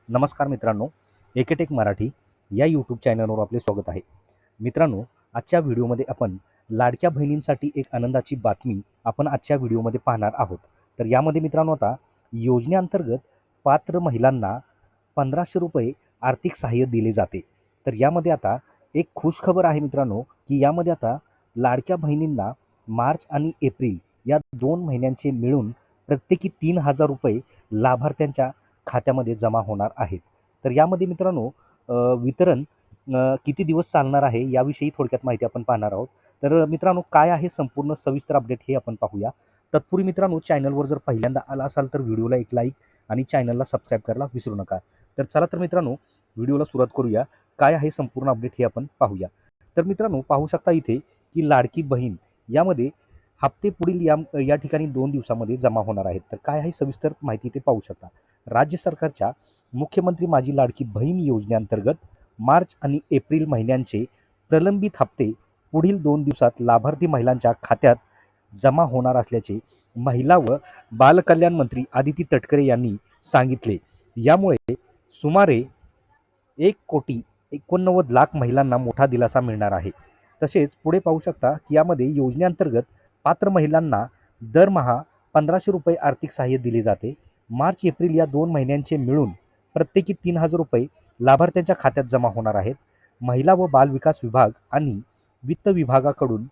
नमस्कार मित्रांनो, एकेटेक मराठी या यूट्यूब चॅनलवर आपले स्वागत आहे. मित्रांनो, आजच्या व्हिडिओमध्ये आपण लाडक्या बहिणींसाठी एक आनंदाची बातमी आपण आजच्या व्हिडिओमध्ये पाहणार आहोत. तर यामध्ये मित्रांनो आता योजनेअंतर्गत पात्र महिलांना ₹1500 आर्थिक सहाय्य दिले जाते. तर यामध्ये आता एक खुशखबर आहे मित्रांनो, की यामध्ये आता लाडक्या बहिणींना मार्च आणि एप्रिल या 2 महिन्यांचे मिळून प्रत्येकी ₹3000 लाभार्थ्यांच्या खात्यामध्ये जमा होणार आहेत. तर यामध्ये मित्रांनो वितरण किती दिवस चालणार आहे याविषयी थोडक्यात माहिती आपण पाहणार आहोत. तर मित्रांनो काय आहे संपूर्ण सविस्तर अपडेट हे आपण पाहूया. तत्पूर्वी मित्रांनो चॅनलवर जर पहिल्यांदा आला असाल तर व्हिडिओला एक लाईक आणि चॅनलला सबस्क्राईब करायला विसरू नका. तर चला तर मित्रांनो व्हिडिओला सुरुवात करूया. काय आहे संपूर्ण अपडेट हे आपण पाहूया. तर मित्रांनो पाहू शकता इथे की लाडकी बहीण यामध्ये हप्ते पुढील या ठिकाणी 2 दिवसामध्ये जमा होणार आहेत. तर काय आहे सविस्तर माहिती ते पाहू शकता. राज्य सरकारच्या मुख्यमंत्री माझी लाडकी बहीण योजनेअंतर्गत मार्च आणि एप्रिल महिन्यांचे प्रलंबित हप्ते पुढील 2 दिवसात लाभार्थी महिलांच्या खात्यात जमा होणार असल्याचे महिला व बालकल्याण मंत्री आदिती तटकरे यांनी सांगितले. यामुळे सुमारे 1,89,00,000 महिलांना मोठा दिलासा मिळणार आहे. तसेच पुढे पाहू शकता की यामध्ये योजनेअंतर्गत पात्र महिलांना दरमहा ₹1500 आर्थिक सहाय्य दिले जाते. मार्च एप्रिल या 2 महिन्यांचे मिळून प्रत्येकी ₹3000 लाभार्थ्यांच्या खात्यात जमा होणार आहेत. महिला व बालविकास विभाग आणि वित्त विभागाकडून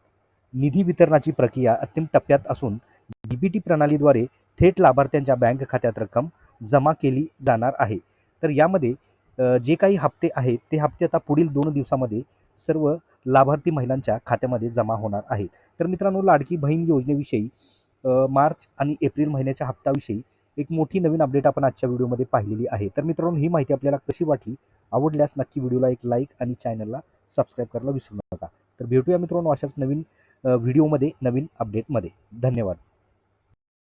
निधी वितरणाची प्रक्रिया अंतिम टप्प्यात असून डीबीटी प्रणालीद्वारे थेट लाभार्थ्यांच्या बँक खात्यात रक्कम जमा केली जाणार आहे. तर यामध्ये जे काही हप्ते आहेत ते हप्ते आता पुढील 2 दिवसामध्ये सर्व लाभार्थी महिलांच्या खात्यामध्ये जमा होणार आहेत. तर मित्रांनो लाडकी बहीण योजनेविषयी मार्च आणि एप्रिल महिन्याच्या हप्त्याविषयी एक मोठी नवीन अपडेट आपण आजच्या व्हिडिओमध्ये पाहिलेली आहे. तर मित्रांनो ही माहिती आपल्याला कशी वाटली? आवडल्यास नक्की व्हिडिओला एक लाईक आणि चॅनलला सबस्क्राईब करायला विसरू नका. तर भेटूया मित्रांनो अशाच नवीन व्हिडिओमध्ये नवीन अपडेटमध्ये. धन्यवाद.